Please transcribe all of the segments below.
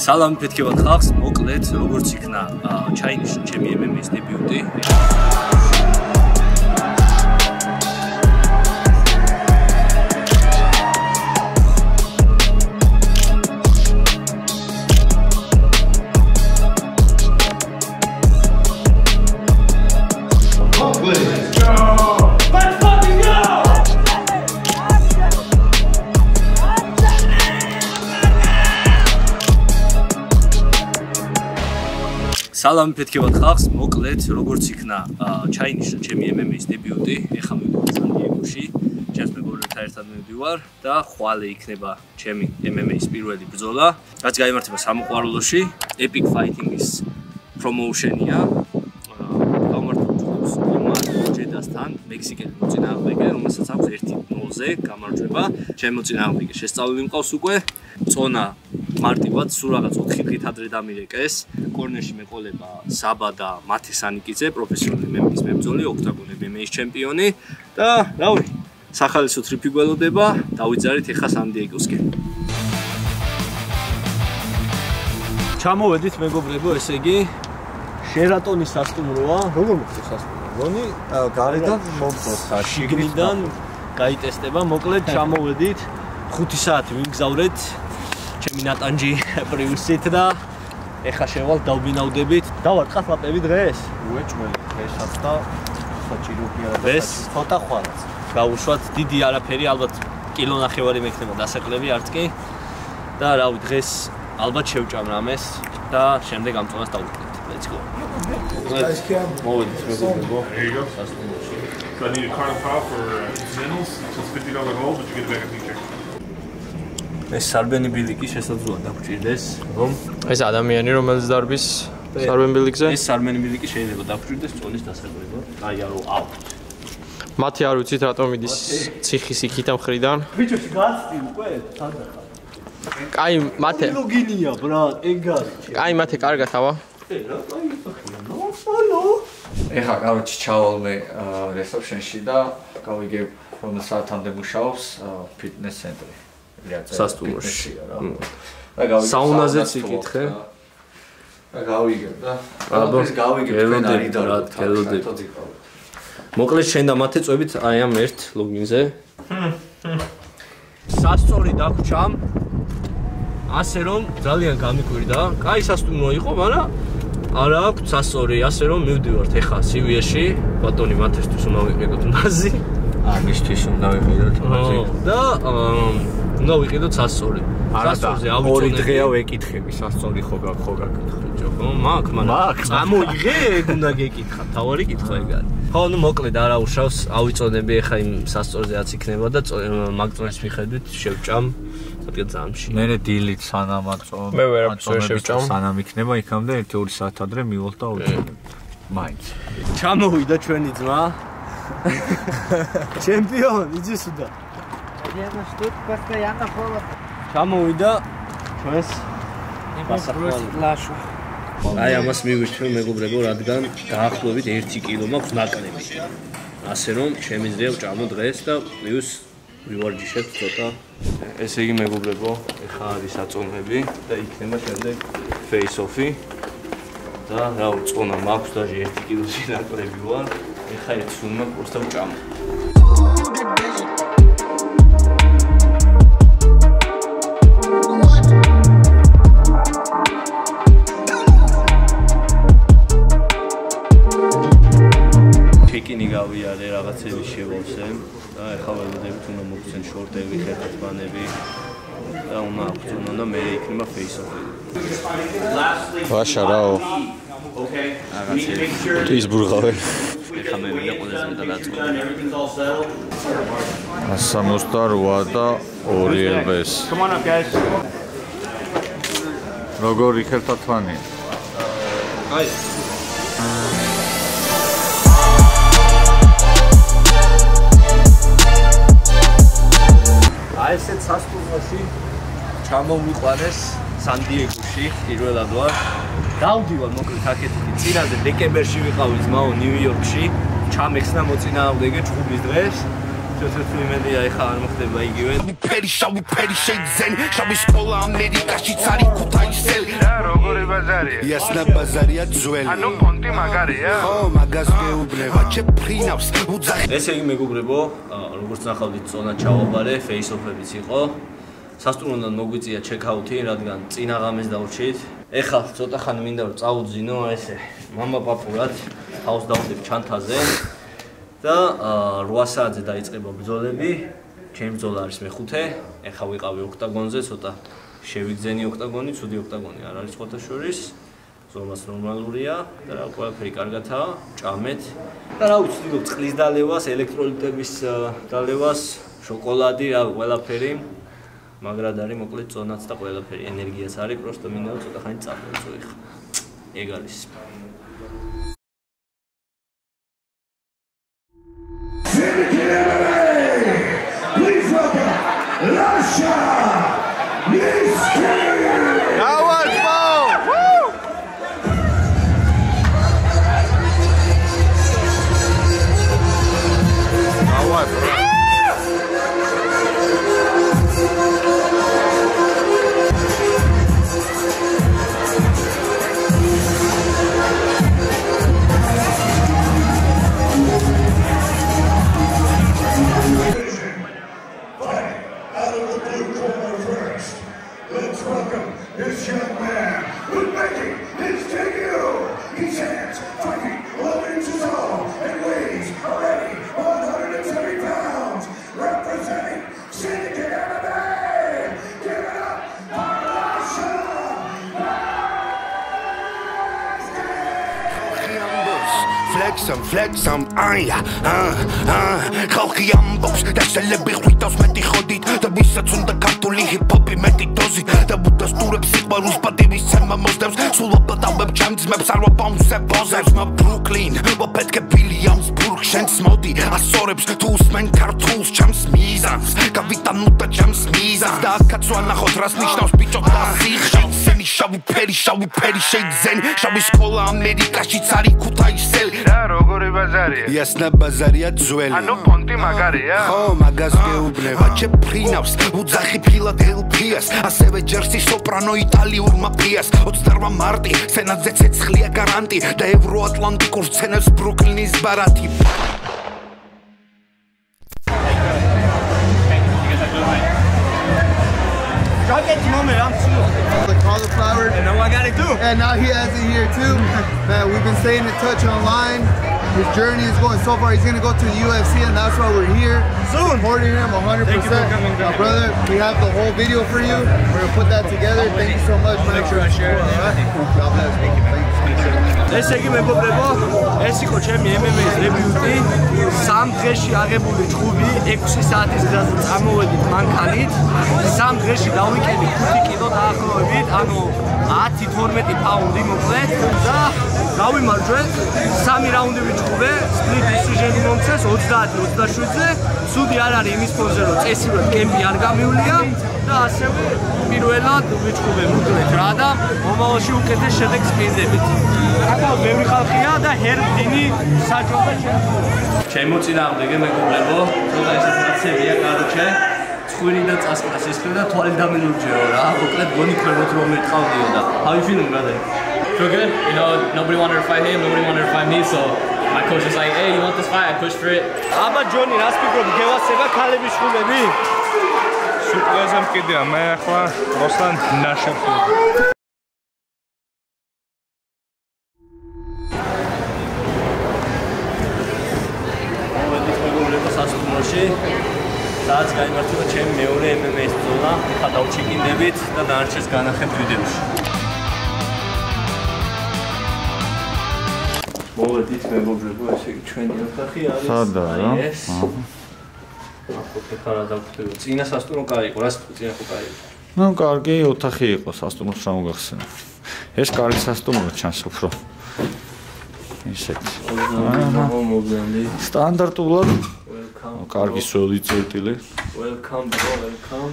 სალამი ფეთქებად ხალხს, მოკლედ, როგორც იქნა ჩაინიშნა ჩემი MMA-ის დებიუტი. სალამი ფეთქებად ხალხს, მოკლედ, როგორც იქნა ჩაინიშნა ჩემი MMA-ის დებიუტი, ეხლა მივდივარ სან-დიეგოში, ჩემს მეგობრებთან ერთად მივდივარ და ხვალე იქნება ჩემი MMA-ის პირველი ბრძოლა, რაც გაიმართება სამოყვარულოში, Epic Fighting-ის პრომოუშენია. გამართავს ომარ ჯედასთან, მექსიკელი მოწინააღმდეგე, რომელსაც აქვს 1-0-ზე გამარჯვება. ჩემი მოწინააღმდეგე შესწავლილი მყავს უკვე. წონა მარტივად სულ რაღაც 4 დღით ადრე დამირეკეს. კორნერში მეყოლება საბა და მათე სანიკიძე, პროფესიონალი MMA-ის მებრძოლი, ოქტაგონ MMA-ის ჩემპიონი და რავი, სახალისო ტრიპი გველოდება, დავიძარით ეხა სან-დიეგოსკენ. ჩამოვედით მეგობრებო, ესე იგი შერატონის სასტუმროა. როგორ მოხდა სასტუმრო? გონი გარედან მომწონს, შიგნიდან გაიტესტება, მოკლედ ჩამოვედით 5 საათი ვიგზავრეთ ჩემი ნატანჯი პრივუსით და ეხა შევალ დავბინავდებით. დავარტყათ ლაპები დღეს? უეჭველი დღესაც და საჭიროა და ცოტა ხვალაც. გავუშვათ დიდი არაფერი, ალბათ კილო ნახევარი მექნება დასაკლები არც კი. და რავი, დღეს ალბათ შევჭამ რამეს და შემდეგ ამ წონას დავუკვირდით. Let's go. მოვედით მეგობრებო. სასტუმროში. So I need a card file for Zenels, so it's $50 hold, but you get a bag of picture. ეს სარბენი ბილიკი შესაძლოა დაგჭირდეს, რომ ეს ადამიანი რომელიც დარბის სარბენ ბილიკზე? ეს სარბენი ბილიკი შეიძლება დაგჭირდეს წონის დასაკვირვებლად. აი არო აქვთ. მათი არ ვიცით რატომ მიდის ციხის იქით ამ მხრიდან. ბიჭო, გაცდი უკვე თანდახა. აი მათე. ლოგინია, ბრატ, ეგარი. აი მათე კარგად ავა. ეხლა კაროჩი ჩავალმე რესეპშენში და გავიგებ რომ საათამდე მუშაობს ფიტნეს ცენტრი. სასტუმროში რა. და გავიგებ საუნაზეც იკითხე. და გავიგებ და ეს გავიგებ თქვენ არიდაროთ. მოკლედ შენ და მათე წვევით აი ამ ერთ ლოგინზე. სასწორი დაგვრჩამ. ასე რომ ძალიან გამიკვირდა. კაი სასტუმრო იყო, მაგრამ არა აქვს სასწორი, ასე რომ მივდივართ ეხა CV-ში, ბატონი მათესთვის უნდა ვიყიდოთ მაზი. მისთვის უნდა ვიყიდოთ მაზი. და უნდა ვიყიდოთ სასწორი. სასწორზე ავიწონები. 2 დღეა ვეკითხები, სასწორი ხო გაკითხე. მაგ, წამოიღე, უნდა გეკითხა, თავარი კითხვა ეგ არის. ხო, ნუ მოკლედ არა უშავს, ავიწონები ეხა იმ სასწორზე რაც იქნება და მაგწონის მიხედვით შევჭამ. მე დილით სანამაწო მე ვერაფერს შევჭამ სანამ იქნება იქამდე 1-2 საათ ადრე მივალ და ავიწონებ მაინც ჩამოვიდა ჩვენი ძმა ჩემპიონ იძისუდა ჩამოვიდა ჩვენს გასახვალ აი ამას მივირჩევ მეგობრებო რადგან დაახლოებით 1 კილო მაქვს ნაკლები ასე რომ შემიძლია ვჭამო დღეს და პლუს ვივარჯიშებთ ცოტა. ესე იგი მეგობრებო, ეხა არის აწონები და იქნება შემდეგ face-off-ი. და რა უწონა მაქვს და 1 კილოში ნაკლები ვარ. ეხა ეცუმა პროსტა ვჭამო. პეკინი გავიარე, რაღაცები შევავსე. და ეხლა ველოდებით უნდა მოგცენ შორტები, ხეთათბანები და უნდა აღწონო და მე იქნება face-off-ი. ვაშა რაო. ის ბურღავენ. ეხლა მე ვიდა ყველაზე მეტად აწონო. 168 და 2 ელბეს. Come on up, guys. როგორი ხეთათბანი? აი აი ესეთ სასტუმროში ჩამოვიყვანეს სან-დიეგოში პირველად ვარ. დავდივარ მოკლედ აქეთით წინაზე დეკემბერში ვიყავი ძმაო ნიუ-იორკში. ჩამეხსნა მოწინააღმდეგე ჭუბის დღეს თვითონ იმედია ეხა არ მოხდება იგივე. შავი ფერი შეიძენ, შავი სკოლა ამერიკაში цаრი ქუთაისელი. რა როგორი ბაზარია? იასნა ბაზარია ძველი. ანუ ფონტი მაგარია? ხო, მაგას მეუბნება, შეფრინავს, უძახი. ესე იგი მეგობრებო, როგორც ნახავდით, წონა ჩავაბარე, face-off-ებიც იყო. სასტუმროდან მოგვიწია check-out-ი, რადგან წინა ღამეს დავრჩით. ეხლა ცოტა ხანი მინდა რომ წავუძინო ესე მამაპაპურად, თავს დავდებ ჩანთაზე და 8 საათზე დაიწყება ბრძოლები. ჩემი ბრძოლა არის მე-5. ეხლა ვიყავი ოქტაგონზე, ცოტა შევიგზენი ოქტაგონი, ცუდი ოქტაგონი არ არის სხვათა შორის. ზომაც ნორმალურია და რა ყველაფერი კარგათაა, ჭამეთ. და რა ვიცი, ვცდილობ წყლის დალევას, ელექტროლიტების დალევას, შოკოლადი, რა ყველაფერი. მაგრად არის მოკლედ წონაც და ყველაფერი ენერგიაც არის, просто მინდა ცოტა ხანი წავეწო ეხლა. ეგ არის. Please welcome Lasha Miski. Let's welcome this young man who's making his debut. He stands 11 inches tall and weighs already 170 pounds. Representing Syndicate MMA. Give it up for Lasha. Flexam, ხალხი ამბობს და სელები ხვიტავს მეტი ხოდით და ვისაც უნდა ქართული ჰიპ-ჰოპი მეტი დოზით და ბუდას ტურებს სიყვარულს პატივის ცემა მოსდევს სულ ვაპატავებ ჩემძმებს არ ვაპაუნსებ ბოზებს მა ბრუკლინ ვაფეთქე ბილიამსბურგ შენს მოდი ასორებს თუ უსმენ ქართულს ჩემს მიზანს გავიტანო და ჩემს მიზანს და აქაც ვანახოთ რას ნიშნავს ბიჭო და სიხშენ შავი ფერი შეიძენ შავი სკოლა ამერიკაში цаრი ქუთაისელი რა როგორი ბაზარია იასნა ბაზარია ძველი ანუ ფონტი მაგარია ხო მაგას მეუბნება შეფრინავს უძახი ფილადელფიას ასევე ჯერსი სოპრანო იტალიურ მაფიას 28 მარტი სცენაზე ცეცხლია გარანტი და ევროატლანტიკურ სცენებს ბრუკლინის ბარათი The cauliflower. And now I got it too. And now he has it here too. Man, we've been staying in touch online. His journey is going so far. He's going to go to the UFC, and that's why we're here. Soon. Supporting him 100%. Thank you for coming, brother. We have the whole video for you. We're going to put that together. Thank you so much, man. Make sure I share it. God bless. Thank you, man. ესე იგი მეგობრებო, ეს იყო ჩემი MMA-ის დებიუტი. 3 დღეში აღებული ჭუბი, 6 საათის გზაზე წამოვედით მანქანით. 3 დღეში დავიკენით 5 კილო დაახლოებით, ანუ 10-12 პაუნდი მოკლედ და გავიმარჯვეთ. 3 რაუნდი ვიჭუბე, სპლიტ დისიჟენი მომცეს 30-27-ზე. ცუდი არ არის იმის ფონზე, რომ წესივრად კემპი არ გამივლია და ასევე პირველად ვიჭუბე მოკლედ რა და მომავალში უკეთეს შედეგს გინდებით. აკა ბევრი ხალხია და ჰერბინი საჭოთა შემოწინააღმდეგე მეგობრებო, ცოტა ისეთ რაცებია კაროჩე. წვირი და წასკნა სისხლი და თვალი დამილურჯეო რა. მოკლედ გონიქვებოთ რომ მეტყავდიო და how you feeling brother? Feel good? You know, nobody wanted to fight him, nobody wanted to fight me, so my coach was like, "Hey, you want this fight?" I pushed for it. აბა ჯონი, რას ფიქრობ, გევასება ქალების შუბები? სუპლაზე მკიდია, მე ახლა მოსთან ნაშები. სადაც გაიმართება ჩემი მეორე MMA-ის ბრძოლა, ხა დავჩიკინდებით და დანარჩენს განახებთ ვიდეოში. მოვედით მეგობრებო, ესე იგი ჩვენი ოთახი არის. სადაა რა? ეს. ახლა ხარა დავხვდება. წინა სასტუმრო კაი იყო, რას თქო წინა ხო კაი იყო? ნუ კარგი ოთახი იყო სასტუმროს რა მოგახსენა. ეს კარგი სასტუმრო ჩანს უფრო. ისეთ. აჰა, მოგდანდი. სტანდარტულად კარგი სველი წერტილი. Welcome bro, welcome.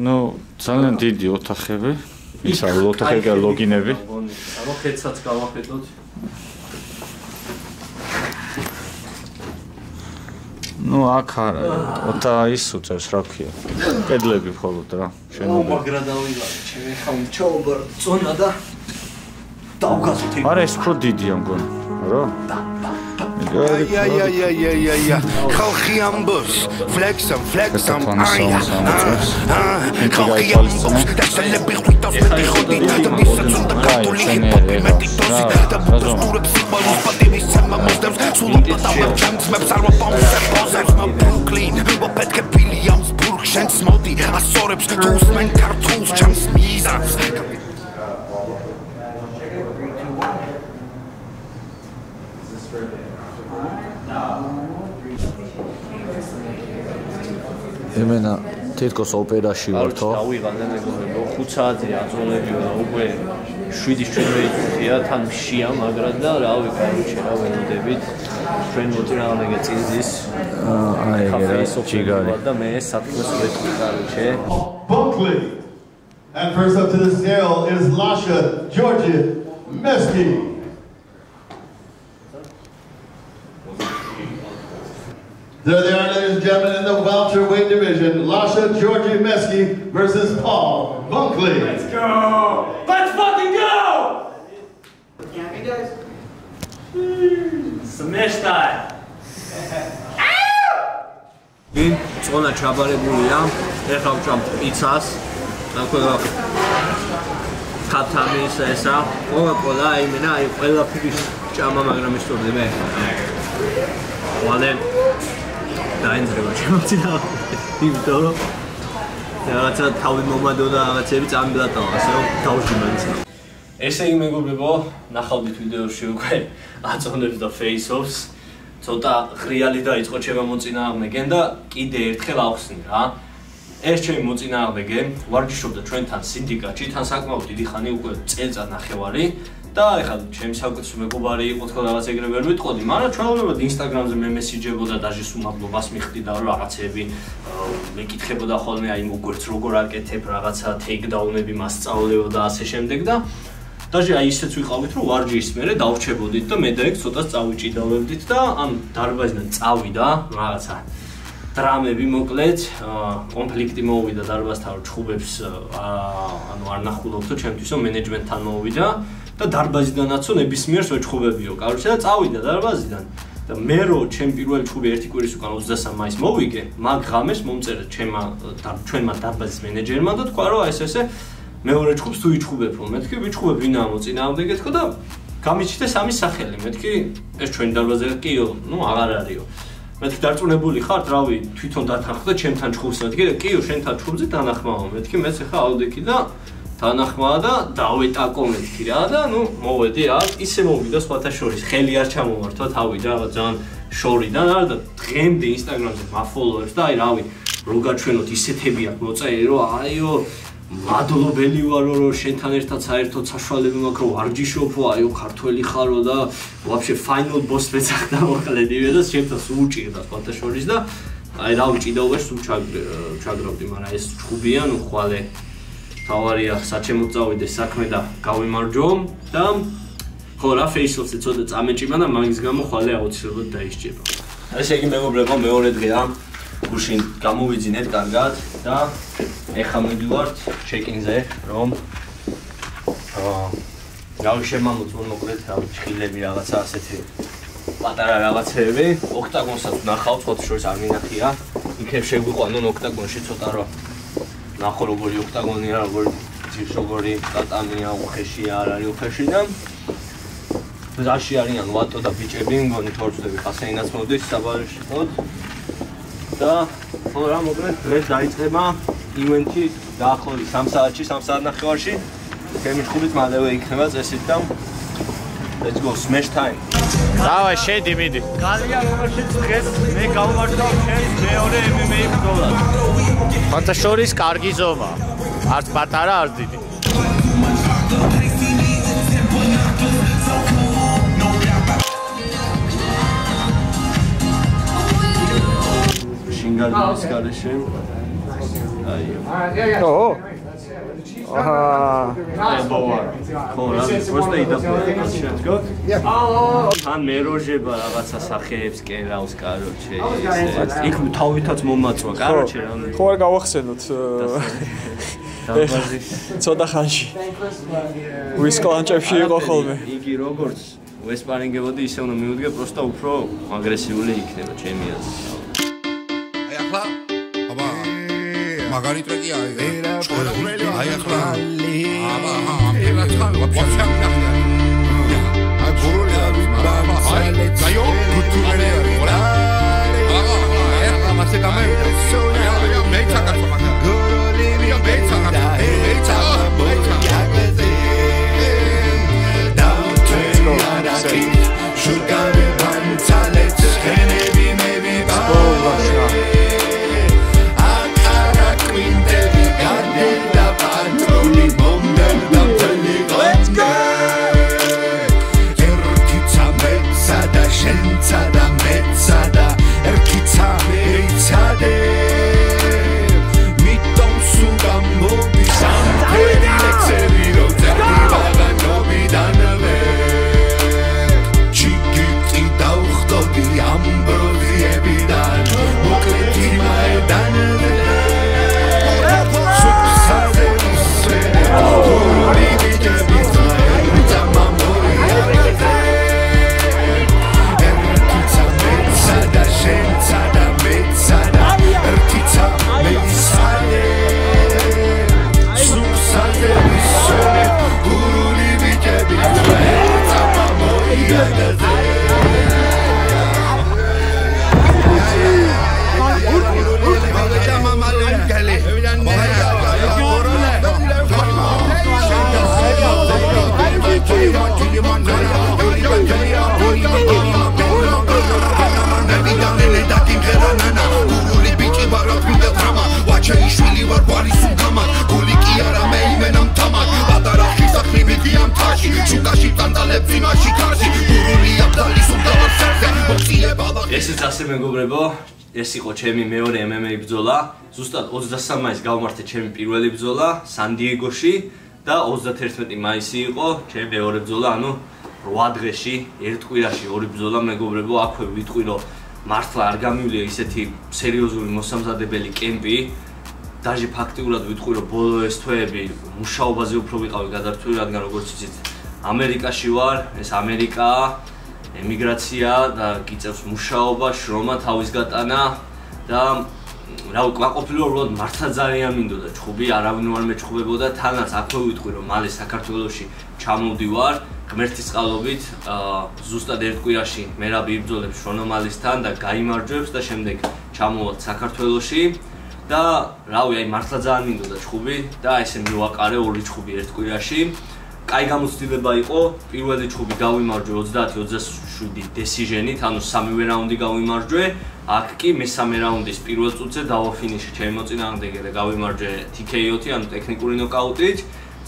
ნუ ძალიან დიდი ოთახები. ის არის ოთახები და ლოგინები. აბა ხეთსაც გავაფეთოთ. ნუ აქ არა, ოთა ის უწევს რა ქვია. კედლები მხოლოდ რა, შენობები. მაგრა დავიღალე, ჩემი ხომ ჩაუბარ წონა და დავგაზოთ ეგ. არა ეს უფრო დიდია მგონი, რა? Ja. Ხალხი ამბობს, flexam, ხალხი ამბობს, დასალები ხვიტავს მეტი ხოდი და ვისაც უნდა გატული ჰიპ-ჰოპი მეტი დოზი და ბუდისტურებს სიყვარულს პატივის ცემა მოსდევს სულ ოპატავებ ჩამწმებს არ ვაპამს ებოზებს მა ბრუკლინ ვაპეთქე ბილიამსბურგ შენს მოდი ასორებს თუ უსმენ ქართულს ჩამს მიზანს ემენა თითქოს ოპერაში ვართო. დავიღალე მეგობრებო, 5 საათი აწონებიო და უკვე 7:15-ია თან მშია, მაგრამ და რავი, კაროჩე, რა ვენოდებით. ჩვენ მოწინააღმდეგე წინზის აი ეგ რა ჯიგარი და მე სათქმეს ვეთქვი, კაროჩე. Bunkley. And first up to the scale is Lasha Georgiev-Mesky. There they are, ladies and gentlemen, in the welterweight division. Lasha Georgiev-Mesky versus Paul Bunkley. Let's go! Let's fucking go! Yeah, hey guys. Smash time! წონა ჩაბარებულია. ეხლა ვჭამ პიცას. ახლა კატამის ესა. კოკა-კოლა იმენა, აი ყველაფერი ჭამა, მაგრამ ისწორდი მე. ვალენ დაინძრება შემოწინა იმიტომ რომ რაღაცა თავი მომადო და რაღაცები წამიბლატაო ასე რომ თავში მაინც ესე იგი მეგობრებო ნახავდით ვიდეოში უკვე აწონებს და face-offs ცოტა ღრიალი დაიწყო ჩემო მოწინააღმდეგენ და კიდე ერთხელ ავხსნი რა ეს ჩემი მოწინააღმდეგე ვარჯიშობდა ჩვენთან სინდიკატში თან საკმაოდ დიდი ხანი უკვე წელწად ნახევარი და ეხლა ჩემი საკუთარი მეგობარი იყო თქო რაღაც ეგრე ვერ ვიტყოდი, მაგრამ ჩვეულებრივად Instagram-ზე მე მესიჯებოდა დაჟის უმადლობას მიხდიდა რომ რაღაცები მეკითხებოდა ხოლმე აი მოგვერც როგორ აკეთებ რაღაცა takedown-ები მასწავლებო და ასე შემდეგ და დაჟე აი ისეც ვიყავით რომ ვარჯიშის მერე დავრჩებოდით და მე და ეგ ცოტას წავიჭიდავებდით და ამ დარბაზიდან წავიდა რაღაცა დრამები მოკლედ კონფლიქტი მოვიდა დარბაზთან რომ ჩხუბებს ანუ არ ნახულობთო ჩემთვისო მენეჯმენტთან მოვიდა და დარბაზიდანაცო ნებისმიერს ვეჩხუბებიო. კაროჩე და წავიდა დარბაზიდან და მე რო ჩემ პირველი ჩხუბი ერთი კვირის უკან 23 მაისს მოვიგე, მაგ ღამეს მომწერა ჩვენმა დარბაზის მენეჯერმა და თქვა რომ ესე მეორე ჩხუბს თუ იჩხუბებო. მე თქვი ვიჩხუბებ ვინა მოწინააღმდეგე თქო და გამიჩნდა სამი სახელი. მე თქვი ეს ჩვენი დარბაზი კიო, ნუ აღარ არისო. მე თქვი დარწმუნებული ხართ, რავი, თვითონ დათანხმდა ჩემთან ჩხუბს. მე თქვი კიო შენთან ჩხუბზე დანახმაო. მე თქვი მეც ხა ავდექი და დანახმა და დავეტაკო მეთქი რა და ნუ მოვედი რა ისე მოვიდა სხვათა შორის ხელი არ ჩამოვართვა თავი და რაღაც ძალიან შორიდან რა და დღემდე Instagram-ზე მაფოლოვებს და აი რავი რო გაჩვენოთ ისეთები აქვს მოწერილი რომ აიო მადლობელი ვარო რომ შენთან ერთად საერთოდ საშუალება მაქვს რომ ვარჯიშობო აიო ქართველი ხარო და ვაფშე final boss მეცახდა მოყლედივე და შენთან სულ უჭირდა სხვათა შორის და აი რავი ჭიდაობაში სულ ჩაგრავდი მაგრამ ეს ჩხუბია ნუ ხვალე თავარია საჩემოდ წავიდეს საქმე და გავიმარჯვო და ხო რა face-offs-ზე ცოტა წამეჭიმა და მაგის გამო ხვალე აუცილებლად დაისჭება. ესე იგი მეგობრებო მეორე დღეა გუშინ გამოვიძინეთ კარგად და ეხლა მივიდივართ check-in-ზე რომ რავი შემამოწმო მოკლედ რავი ჩხილები რაღაცა ასეთი პატარა რაღაცეები ოქტაგონსაც ნახავთ ხოთი შორის არ მინახია იქნებ შეგვიყვანონ ოქტაგონში ცოტა რომ ნახო როგორი ოქტაგონია, როგორი ტატამია, უხეშია, არ არის უხეში და ზაში არიან ვატო და ბიჭები, მგონი თორცდები ხასეინაც მოდის საბარიშოდ და ხო რა მოკლედ დღეს დაიწყება ივენთი დაახლოებით 3 საათში, 3 საათნახევარში ჩემი ჩხუბით მალევე იქნება წესით და let's go smash time. დავაი შედი მიდი. გალია რომელშიც დღეს მე გავმართავ ჩემს მეორე MMA ბრძოლას. ხანთა შორის კარგი ზომა. არც პატარა, არც დიდი. შინგარდის გარეშე. აიო. All right, yeah. Oh. просто თან მეროჟება რაღაცა სახეებს კერავს, კაროჩე. იქ თავითაც მომაწვა, კაროჩე რა. ხო არ გავახსენოთ. ცოტა ხანში. ვის კლანჭებში იყო ხოლმე. იგი როგორც ვესპარინგებოდი, ისე უნდა მიუდგე, просто უფრო აგრესიული იქნება ჩემი აზრით. აი ახლა აბა მაგარი ტრეკია აი ახლა აბა ამერა თან ვაფშა აი ბურული აი გაიო კულტურა ორა აბა მასე კამე მეცა კაცო მაგა გოროლი მეცა მეცა შურგავი ბანცალეთ ხენები მები ბავა ესეც ასე მეგობრებო, ეს იყო ჩემი მეორე MMA ბრძოლა. ზუსტად 23 მაისს გავმართე ჩემი პირველი ბრძოლა სან-დიეგოში და 31 მაისი იყო ჩემი მეორე ბრძოლა, ანუ 8 დღეში, ერთ კვირაში ორი ბრძოლა მეგობრებო. აქვე ვიტყვი რომ მართლა არ გამივლია ისეთი სერიოზული მოსამზადებელი კემპი. დაჟე ფაქტიურად ვიტყვი რომ ბოლო ეს თვეები მუშაობაზე უფრო ვიყავი გადართული, რადგან როგორც იცით ამერიკაში ვარ, ეს ამერიკაა. ემიგრაცია და გიწევს მუშაობა, შრომა, თავის გატანა და რა ვკმაყოფილო რომ მართლა ძალიან მინდოდა ჩხუბი, არავინ არ მეჩხუბებოდა, თანაც აქვე ვიტყვი რომ მალე საქართველოში ჩამოვდივარ, ღმერთის წყალობით, ზუსტად ერთ კვირაში მე რა ვიბრძოლებ შრონომალისთან და გაიმარჯვებს და შემდეგ ჩამოვალ საქართველოში და რავი, აი მართლა ძალიან მინდოდა ჩხუბი და ესე მივაყარე ორი ჩხუბი ერთ კვირაში. კაი გამოცდილება იყო, პირველი ჩხუბი გავიმარჯვე 30-27 დესიჟენით, ანუ სამივე რაუნდი გავიმარჯვე. აქ კი მესამე რაუნდის პირველ წუთზე დავაფინიშე ჩემი მოწინააღმდეგე და გავიმარჯვე TKO-ით, ანუ ტექნიკური ნოკაუტით.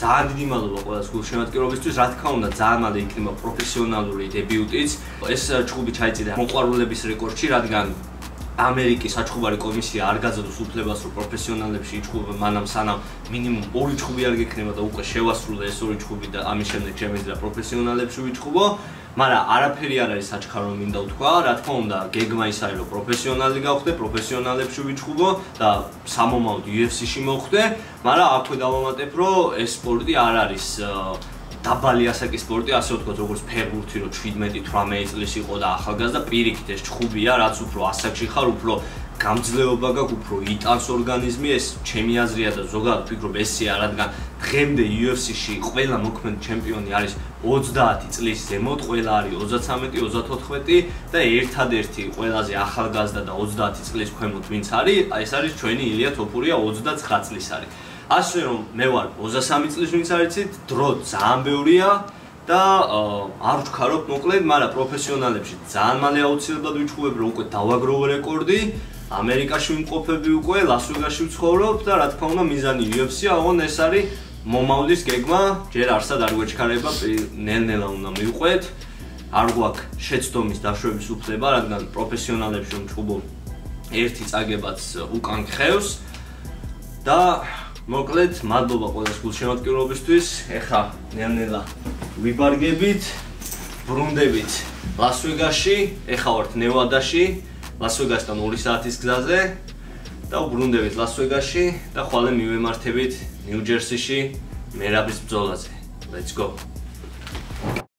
ძალიან დიდი მადლობა ყველას გულშემატკივრობისთვის, რა თქმა უნდა, ძალიან მალე იქნება პროფესიონალური დებიუტიც. ეს ჩხუბი ჩაიწირა მოყვარულების რეკორდში, რადგან ამერიკის საჩხუბარი კომისია არ გაძლევს უფლებას, რომ პროფესიონალებში იჩხუბება მანამ სანამ მინიმუმ 2 ჩხუბი არ გექნება და უკვე შევასრულე ეს 2 ჩხუბი და ამის შემდეგ შემიძლია პროფესიონალებში ვიჩხუბო. მაგრამ არაფერი არ არის საჩქარო მინდა ვთქვა, რა თქმა უნდა, გეგმა ის არის, რომ პროფესიონალი გავხდე, პროფესიონალებში ვიჩხუბო და სამომავლოდ UFC-ში მოვხდე, მაგრამ აქვე დავამატებ, რომ ეს სპორტი არ არის დაბალი ასაკის სპორტი, ასე ვთქვათ, როგორც ფეხბურთი, რომ 17-18 წლის იყო და ახალგაზრდა, პირიქით ეს ჩხუბია, რაც უფრო ასაკში ხარ, უფრო გამძლეობა გაქვს, უფრო იტანს ორგანიზმი, ეს ჩემი აზრია და ზოგადად ვფიქრობ ესეა, რადგან დღემდე UFC-ში ყველა მოქმედი ჩემპიონი არის 30 წლის ზემოთ, ყველა არის 33-34 და ერთადერთი ყველაზე ახალგაზრდა და 30 წლის ქვემოთ ვინც არის, ეს არის ჩვენი ილია თოფურია 29 წლის არის. ასე რომ მე ვარ 23 წლის ვინც არიცით, დრო ძალიან ბევრია და არ ვჩქარობ მოკლედ, მაგრამ პროფესიონალებში ძალიან მალე აუცილებლად ვიჩხუბებ, რომ უკვე დავაგროვო რეკორდი, ამერიკაში ვიმყოფები უკვე, ლას-ვეგასში ვცხოვრობ და რა თქმა უნდა მიზანი UFC-ა, ოღონდ ეს არის მომავლის გეგმა, ჯერ არსად არ გვეჩქარება, ნელ-ნელა უნდა მივყვეთ, არ გვაქვს შეცდომის დაშვების უფლება, რადგან პროფესიონალებში ვიმჩხუბობ ერთი წაგებაც უკან ხევს და მოკლედ, მადლობა ყველას გულშემატკივრობისთვის. ეხა ნელ-ნელა ვიბარგებით, ბრუნდებით ლას-ვეგასში, ეხა ვართ ნევადაში, ლას-ვეგასთან 2 საათის გზაზე და ვბრუნდებით ლას-ვეგასში და ხვალე მივემართებით ნიუ-ჯერსიში მერაბის ბრძოლაზე. Let's go.